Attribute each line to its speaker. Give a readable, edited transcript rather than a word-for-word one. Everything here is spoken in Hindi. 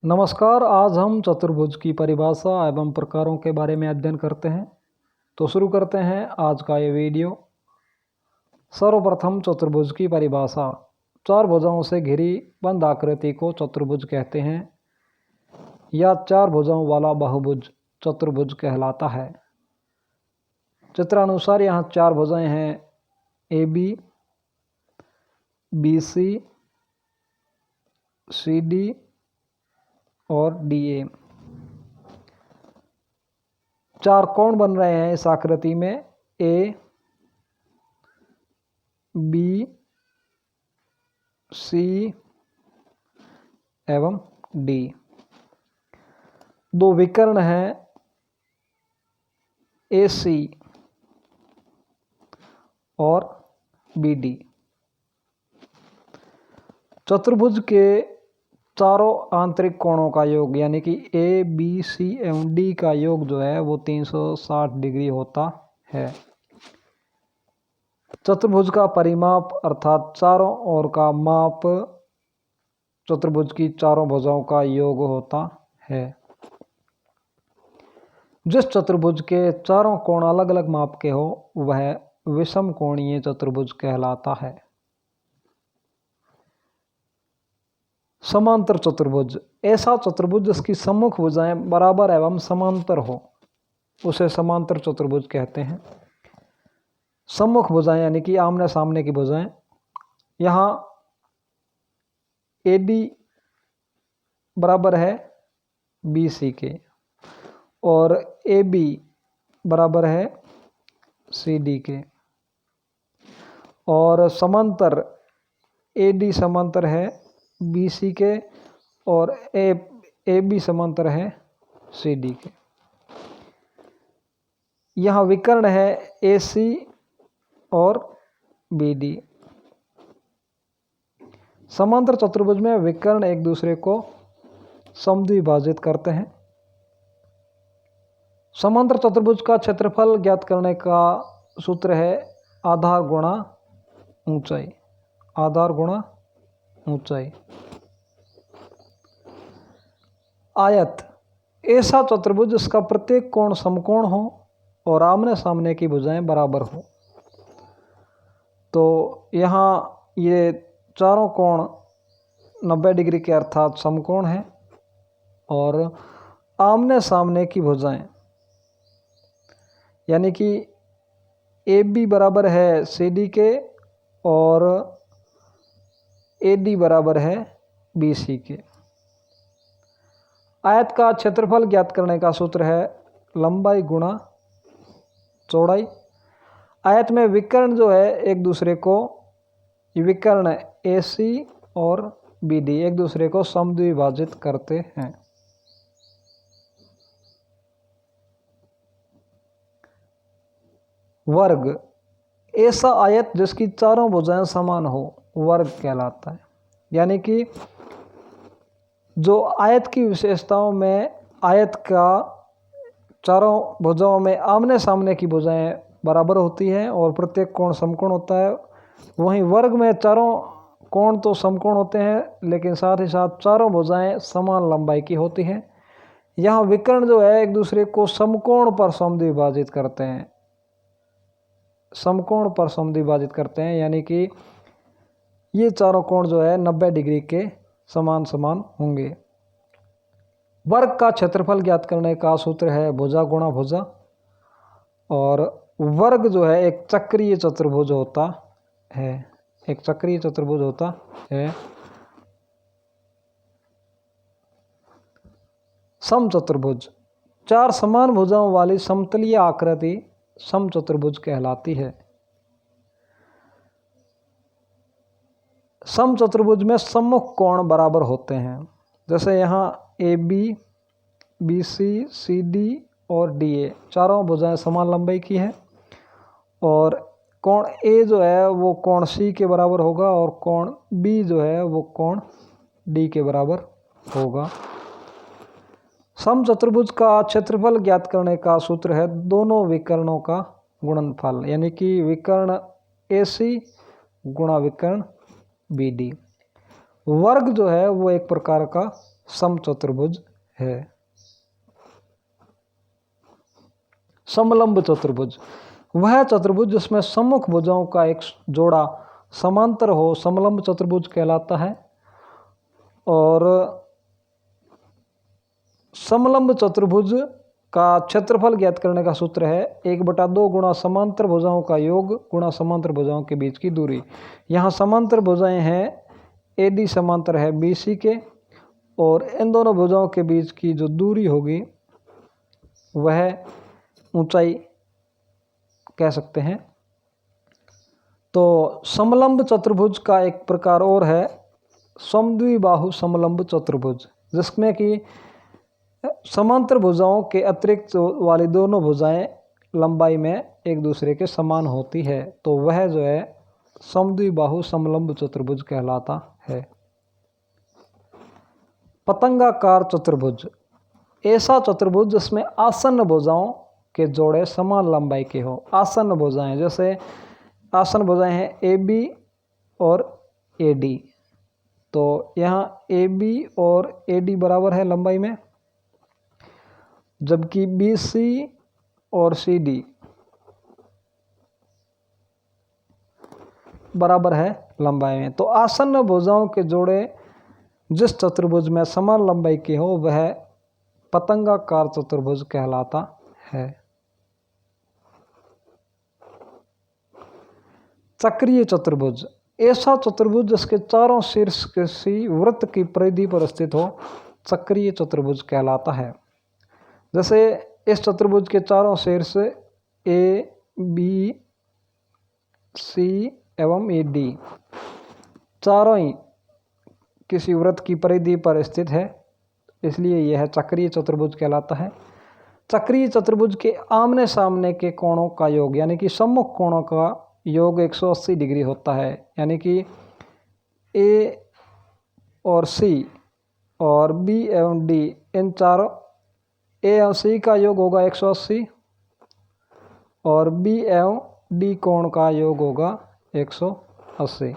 Speaker 1: नमस्कार। आज हम चतुर्भुज की परिभाषा एवं प्रकारों के बारे में अध्ययन करते हैं। तो शुरू करते हैं आज का ये वीडियो। सर्वप्रथम चतुर्भुज की परिभाषा। चार भुजाओं से घिरी बंद आकृति को चतुर्भुज कहते हैं या चार भुजाओं वाला बहुभुज चतुर्भुज कहलाता है। चित्रानुसार यहाँ चार भुजाएं हैं, AB, BC, CD और DA। चार कोण बन रहे हैं इस आकृति में, A, B, C एवं D। दो विकर्ण हैं, AC और BD। चतुर्भुज के चारों आंतरिक कोणों का योग यानी कि A, B, C एवं D का योग जो है वो 360 डिग्री होता है। चतुर्भुज का परिमाप अर्थात चारों ओर का माप चतुर्भुज की चारों भुजाओं का योग होता है। जिस चतुर्भुज के चारों कोण अलग अलग माप के हो वह विषम कोणीय चतुर्भुज कहलाता है। समांतर चतुर्भुज ऐसा चतुर्भुज जिसकी सम्मुख भुजाएं बराबर एवं समांतर हो उसे समांतर चतुर्भुज कहते हैं। सम्मुख भुजाएं यानी कि आमने सामने की भुजाएं, यहाँ AD बराबर है BC के और AB बराबर है CD के और समांतर AD समांतर है BC के और AB समांतर है CD के। यहाँ विकर्ण है AC और BD। समांतर चतुर्भुज में विकर्ण एक दूसरे को समद्विभाजित करते हैं। समांतर चतुर्भुज का क्षेत्रफल ज्ञात करने का सूत्र है आधार गुणा ऊंचाई। आधार गुणा ऊंचाई। आयत ऐसा चतुर्भुज जिसका प्रत्येक कोण समकोण हो और आमने सामने की भुजाएं बराबर हो। तो यहाँ ये चारों कोण 90 डिग्री के अर्थात समकोण हैं और आमने सामने की भुजाएं यानी कि AB बराबर है CD के और AD बराबर है BC के। आयत का क्षेत्रफल ज्ञात करने का सूत्र है लंबाई गुणा चौड़ाई। आयत में विकर्ण जो है एक दूसरे को, विकर्ण AC और BD एक दूसरे को समद्विभाजित करते हैं। वर्ग ऐसा आयत जिसकी चारों भुजाएं समान हो वर्ग कहलाता है। यानी कि जो आयत की विशेषताओं में आयत का चारों भुजाओं में आमने सामने की भुजाएं बराबर होती हैं और प्रत्येक कोण समकोण होता है, वहीं वर्ग में चारों कोण तो समकोण होते हैं लेकिन साथ ही साथ चारों भुजाएं समान लंबाई की होती हैं। यहाँ विकर्ण जो है एक दूसरे को समकोण पर समद्विभाजित करते हैं। समकोण पर समद्विभाजित करते हैं यानी कि ये चारों कोण जो है 90 डिग्री के समान समान होंगे। वर्ग का क्षेत्रफल ज्ञात करने का सूत्र है भुजा गुणा भुजा और वर्ग जो है एक चक्रीय चतुर्भुज होता है। एक चक्रीय चतुर्भुज होता है। समचतुर्भुज चार समान भुजाओं वाली समतलीय आकृति समचतुर्भुज कहलाती है। समचतुर्भुज में सम्मुख कोण बराबर होते हैं। जैसे यहाँ AB, BC, CD और DA चारों भुजाएं समान लंबाई की हैं और कोण A जो है वो कोण C के बराबर होगा और कोण B जो है वो कोण D के बराबर होगा। समचतुर्भुज का क्षेत्रफल ज्ञात करने का सूत्र है दोनों विकर्णों का गुणनफल यानी कि विकर्ण AC गुणा विकर्ण BD। वर्ग जो है वो एक प्रकार का समचतुर्भुज है। समलंब चतुर्भुज वह चतुर्भुज जिसमें सम्मुख भुजाओं का एक जोड़ा समांतर हो, समलंब चतुर्भुज कहलाता है। और समलंब चतुर्भुज का क्षेत्रफल ज्ञात करने का सूत्र है 1/2 गुणा समांतर भुजाओं का योग गुणा समांतर भुजाओं के बीच की दूरी। यहाँ समांतर भुजाएं हैं, AD समांतर है BC के, और इन दोनों भुजाओं के बीच की जो दूरी होगी वह ऊंचाई कह सकते हैं। तो समलंब चतुर्भुज का एक प्रकार और है समद्विबाहु समलंब चतुर्भुज, जिसमें कि समांतर भुजाओं के अतिरिक्त वाली दोनों भुजाएं लंबाई में एक दूसरे के समान होती है, तो वह जो है समद्विबाहु समलंब चतुर्भुज कहलाता है। पतंगाकार चतुर्भुज ऐसा चतुर्भुज जिसमें आसन्न भुजाओं के जोड़े समान लंबाई के हो। आसन्न भुजाएं जैसे आसन्न भुजाएं हैं AB और AD, तो यहाँ AB और AD बराबर है लंबाई में, जबकि BC और CD बराबर है लंबाई में। तो आसन्न भुजाओं के जोड़े जिस चतुर्भुज में समान लंबाई के हो वह पतंगाकार चतुर्भुज कहलाता है। चक्रीय चतुर्भुज ऐसा चतुर्भुज जिसके चारों शीर्ष किसी वृत्त की परिधि पर स्थित हो चक्रीय चतुर्भुज कहलाता है। जैसे इस चतुर्भुज के चारों शीर्ष A, B, C एवं AD चारों ही किसी वृत्त की परिधि पर स्थित है, इसलिए यह चक्रीय चतुर्भुज कहलाता है। चक्रीय चतुर्भुज के आमने सामने के कोणों का योग यानी कि सम्मुख कोणों का योग 180 डिग्री होता है, यानी कि A और C और B एवं D इन चारों A एवं C का योग होगा 180 और B एवं D कोण का योग होगा 180।